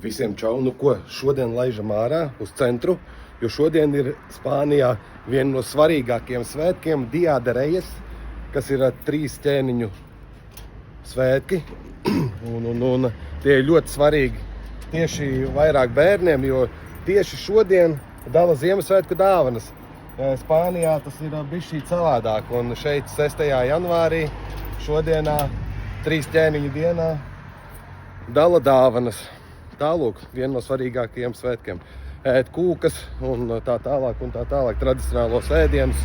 Visiem čau, nu ko, šodien laižam ārā uz centru, jo šodien ir Spānijā viena no svarīgākajiem svētkiem Dia de Reyes, kas ir 3 ķēniņu svētki. un tie ir ļoti svarīgi tieši vairāk bērniem, jo tieši šodien dala Ziemassvētku dāvanas. Spānijā tas ir bišķī savādāk, un šeit 6. janvārī šodienā 3 ķēniņu dienā dala dāvanas. Tālūk, viena no svarīgākajiem svētkiem. Ēt kūkas un tā tālāk tradicionālos ēdienus.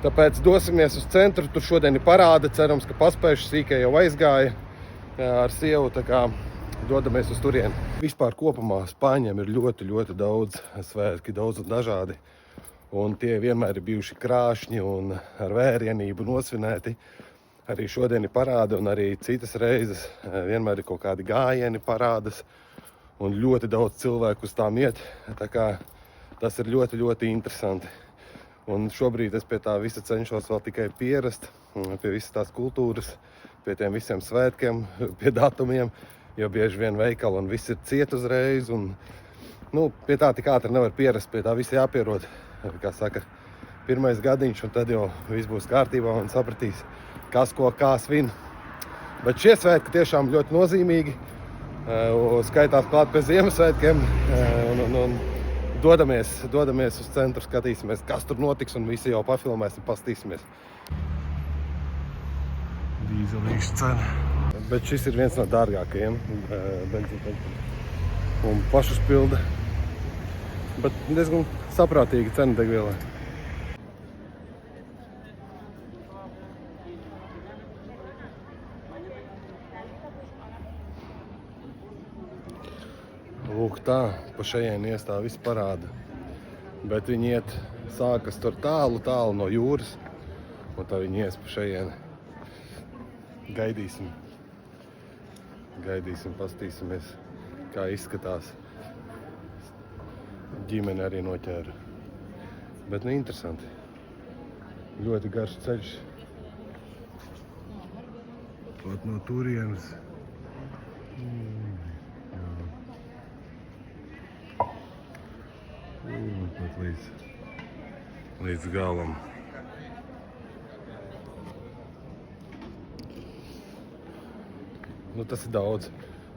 Tāpēc dosimies uz centru, tur šodien ir parāde, cerams, ka paspējuši, sīkai jau aizgāja ar sievu, tā kā dodamies uz turieni. Vispār kopumā Spāņiem ir ļoti daudz svētki, daudz un dažādi. Un tie vienmēr ir bijuši krāšņi un ar vērienību nosvinēti. Arī šodien ir parāde un arī citas reizes vienmēr ir kaut kādi gājieni parādas. Un ļoti daudz cilvēku uz tām iet, tā kā tas ir ļoti interesanti. Un šobrīd es pie tā visa cenšos vēl tikai pierast, pie visas tās kultūras, pie tiem visiem svētkiem, pie datumiem, jo bieži vien veikali un viss ir ciet uzreiz. Un, pie tā tik ātri nevar pierast, pie tā visi jāpierod, kā saka, pirmais gadiņš, un tad jau viss būs kārtībā un sapratīs, kas ko kā svin. Bet šie svētki tiešām ļoti nozīmīgi. Skaitās klāt pie Ziemassvētkiem un dodamies uz centru, skatīsimies, kas tur notiks, un visi jau pafilmēsim, pastīsimies. Dīzelīšu cena. Bet šis ir viens no dārgākajiem benzīna un pašuzpilda, bet diezgan saprātīga cena degvielai. Lūk tā, pa šajien iestā viss parāda, bet viņi iet sākas tur tālu no jūras, un tā viņi ies pa šajien. Gaidīsim, pastīsimies, kā izskatās. Ģimene arī noķēra, bet interesanti. Ļoti garš ceļš. Pat no turienes. Pat līdz galam. Tas ir daudz,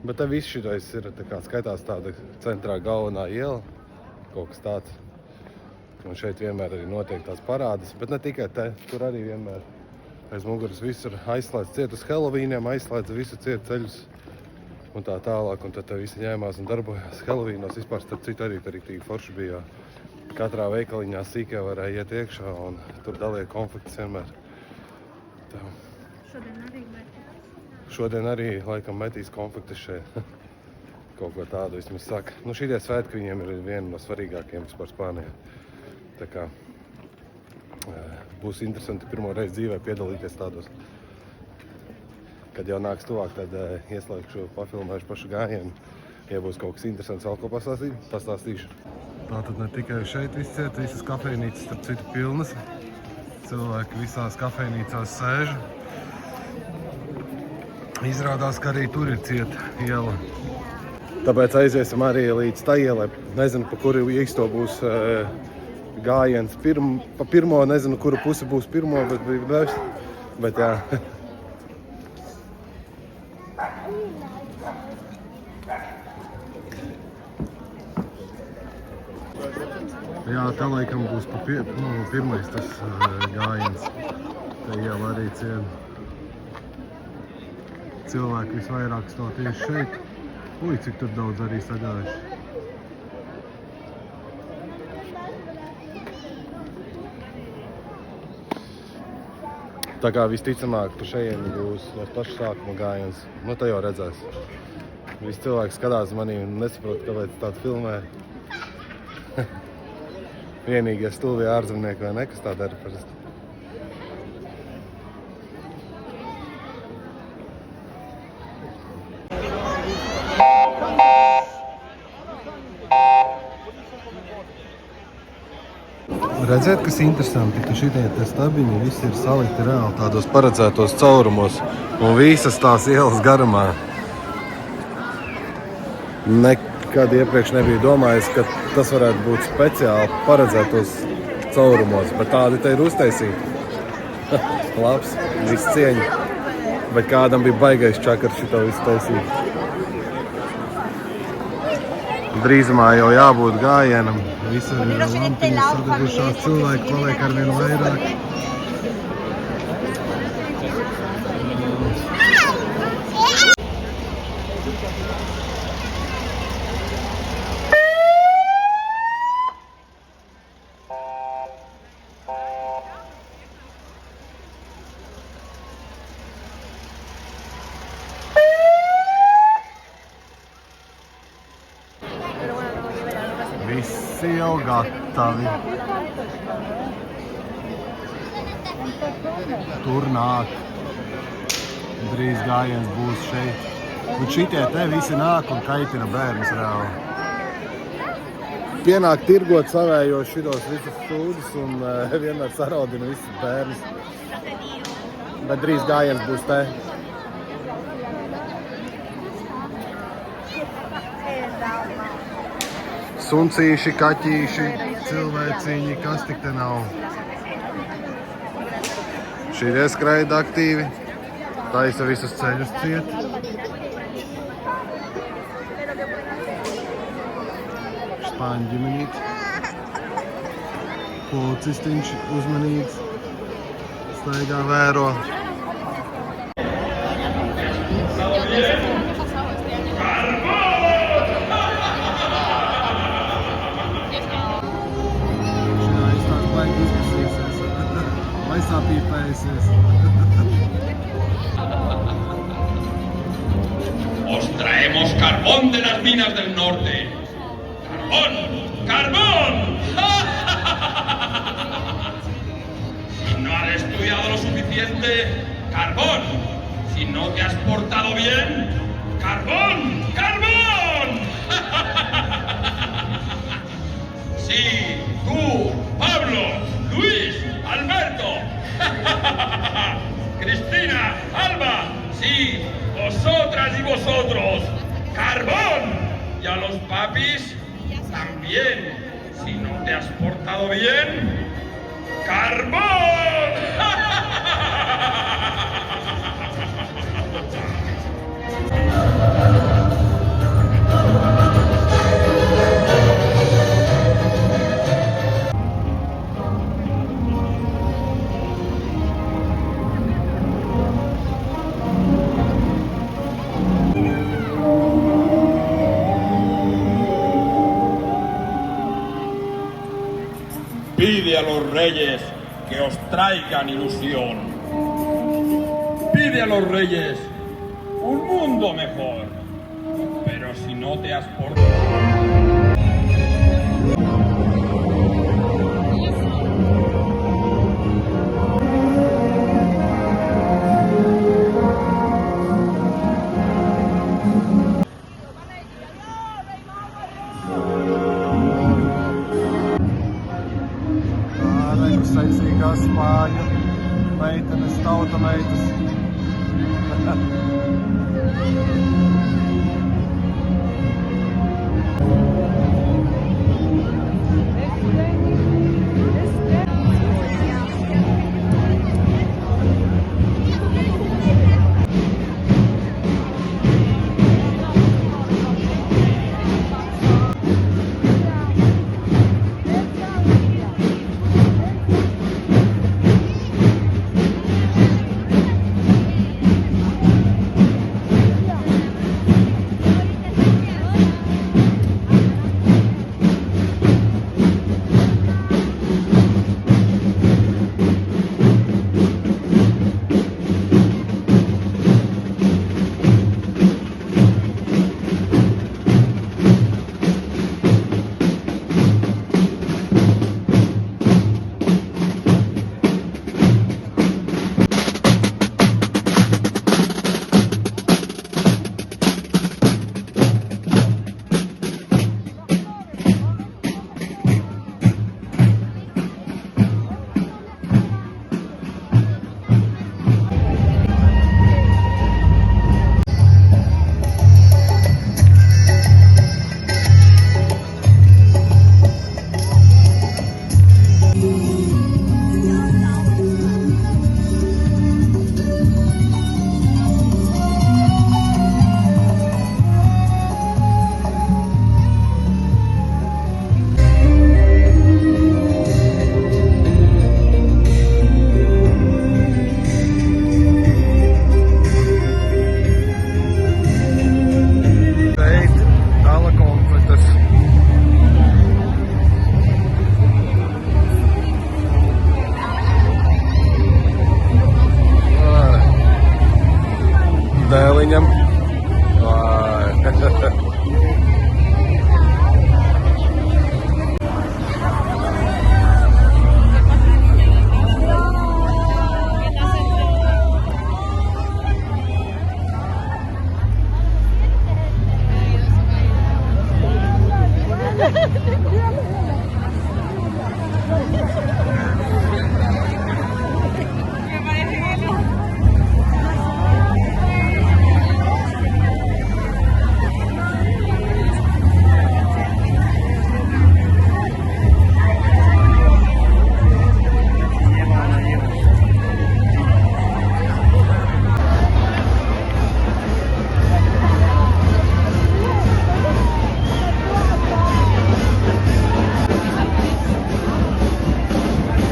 bet te viss šitais ir skaitās tāda centrā galvenā iela, kaut kas tāds. Un šeit vienmēr arī notiek tās parādes, bet ne tikai te, tur arī vienmēr aiz muguras visur aizslēdz ciet uz Helovīniem, aizslēdz visu ciet ceļus un tā tālāk, un tad visi ņēmās un darbojās Helovīnos. Vispār starp citu arī rīktīgi forši bija. Katrā veikaliņā sīkā varēja iet iekšā un tur dalīja konfektes vienmēr. Tā. Šodien arī laikam metīs konfektes šeit. Kaut ko tādu vismaz saka. Šitie svētki viņiem ir viena no svarīgākajiem vispār Spānijā. Tā kā būs interesanti pirmo reizi dzīvē piedalīties tādos. Kad jau nāks tuvāk, tad ieslēgšu, pafilmēšu pašu gājienu. Ja būs kaut kas interesants vēl ko pastāstīšu. Tātad ne tikai šeit viss ciet, visas kafejnīcas starp citu pilnas. Cilvēki visās kafejnīcās sēž. Izrādās, ka arī tur ir cieta iela. Tāpēc aiziesim arī līdz tā ielai. Nezinu, pa kuru īsto būs gājiens. Pa pirmo, nezinu, kuru pusi būs pirmo, bet jā. Jā, tā laikam būs pirmais tas gājiens. Tā iela arī ciena. Cilvēki visvairāk stāv tieši šeit. Cik tur daudz arī sagājuši. Tā kā visticamāk, pa šajien būs no paša sākuma gājiens. Tā jau redzēs. Visi cilvēki skatās manī un nesaprot, kāpēc tāds filmē. Vienīgie stulvie ārzemnieki vai ne, kas tā dara parasti. Redzēt, kas interesanti, ka šitie stabiņi visi ir salikti reāli tādos paredzētos caurumos un visas tās ielas garumā. Nekad iepriekš nebija domājis, ka tas varētu būt speciāli paredzētos caurumos, bet tādi te ir uztaisīti. Labs, viss cieņa. Bet kādam bija baigais čakars šito visu taisīt. Drīzumā jau jābūt gājienam. Visur ir lampiņas sadegušās, cilvēki paliek arvien vairāk. Visi jau gatavi. Tur nāk. Drīz gājiens būs šeit. Un šitie te visi nāk un kaitina bērnus reāli. Pienāk tirgot savējos šitos visus sūdus un vienmēr saraudina visus bērnus. Bet drīz gājiens būs te. Suncīši, kaķīši, cilvēciņi, kas tik te nav. Šī tie skraida aktīvi, taisa visus ceļus ciet. Spāņu ģimenīts. Policistiņš uzmanīgs, staigā vēro. Os traemos carbón de las minas del norte. ¡Carbón! ¡Carbón! Si no has estudiado lo suficiente, carbón. Si no te has portado bien, carbón, carbón. Sí, tú, Pablo, Luis, Alberto, Cristina, Alba, sí, vosotras y vosotros, carbón. Y a los papis también, si no te has portado bien, carbón. Pide a los reyes que os traigan ilusión. Pide a los reyes un mundo mejor. Pero si no te has portado... Saicīgās spāņu meitenes, tauta meitas.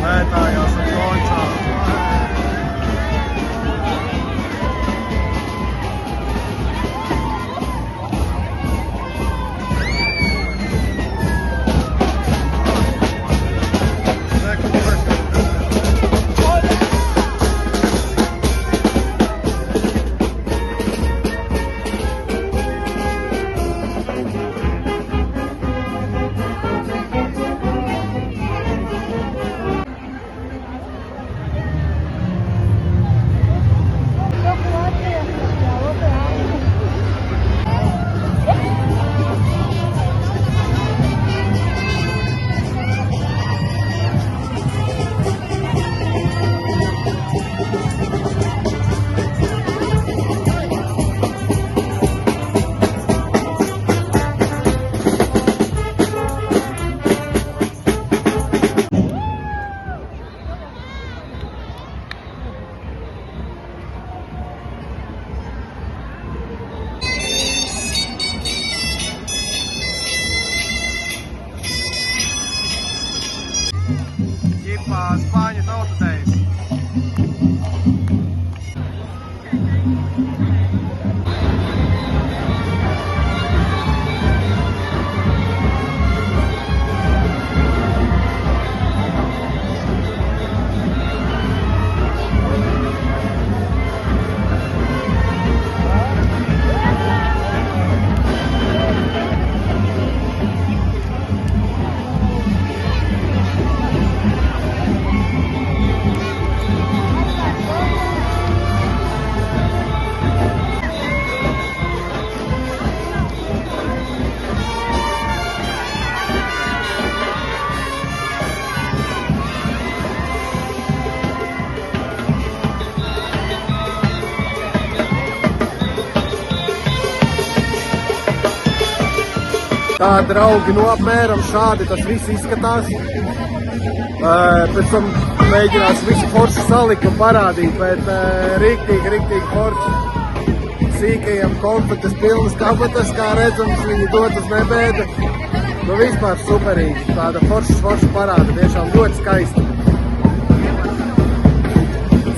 Mētājās ar končām. Ģipā Spāņu tautudējs. Tā, draugi, no apmēram šādi tas viss izskatās. Pēc tam mēģinās visu forši salikt un parādīt, bet riktīgi forši. Sīkajiem konfektes pilnas kabatas, kā redzams, viņi dod uz nebēda. Nu vispār superīgi, tāda forša parāda, tiešām ļoti skaista.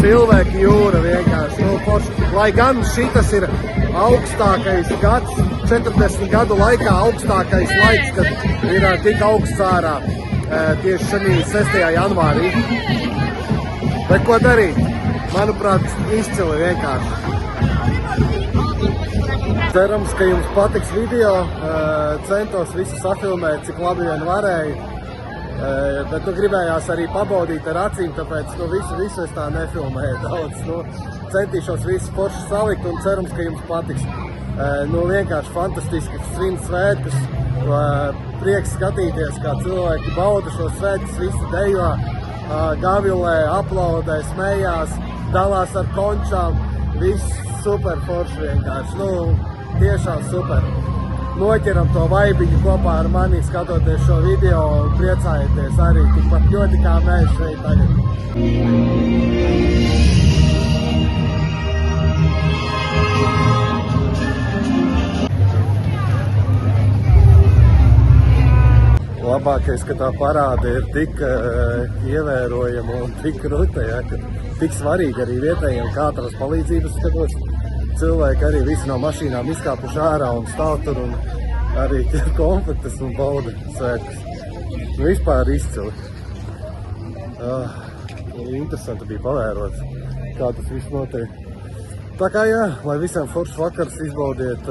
Cilvēki jūra vienkārši, nu forši. Lai gan šitas ir augstākais gads, 40 gadu laikā augstākais laiks, kad ir tik augsts ārā tieši šajā 6. janvārī. Bet ko darīt? Manuprāt, izcili vienkārši. Cerams, ka jums patiks video. Centos visu safilmēt, cik labi vien varēju. Bet gribējās arī pabaudīt ar acīm, tāpēc visu es tā nefilmēju daudz. Centīšos visu forši salikt un cerams, ka jums patiks. Vienkārši fantastiski svin svētkus. Prieks skatīties, kā cilvēki bauda šos svētkus, visi dejo, gavilē, aplaudē, smējās, dalās ar končām. Viss super forši vienkārši. Tiešām super. Noķeram to vaibiņu kopā ar mani, skatoties šo video un priecājieties arī tikpat ļoti kā mēs šeit tagad. Labākais, ka tā parāde ir tik ievērojama un tik kruta, ka tik svarīgi arī vietējiem, kā atrast palīdzības skatos. Cilvēki arī visi no mašīnām izkāpuši ārā un stāv tur un arī ķer konfektes un bauda svētkus. Vispār izcili. Interesanti bija pavērot, kā tas viss notiek. Tā kā jā, lai visiem foršs vakars, izbaudiet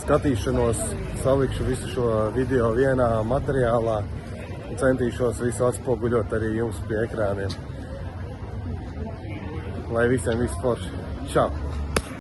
skatīšanos, salikšu visu šo video vienā materiālā un centīšos visu atspoguļot arī jums pie ekrāniem. Lai visiem viss forši. Čau!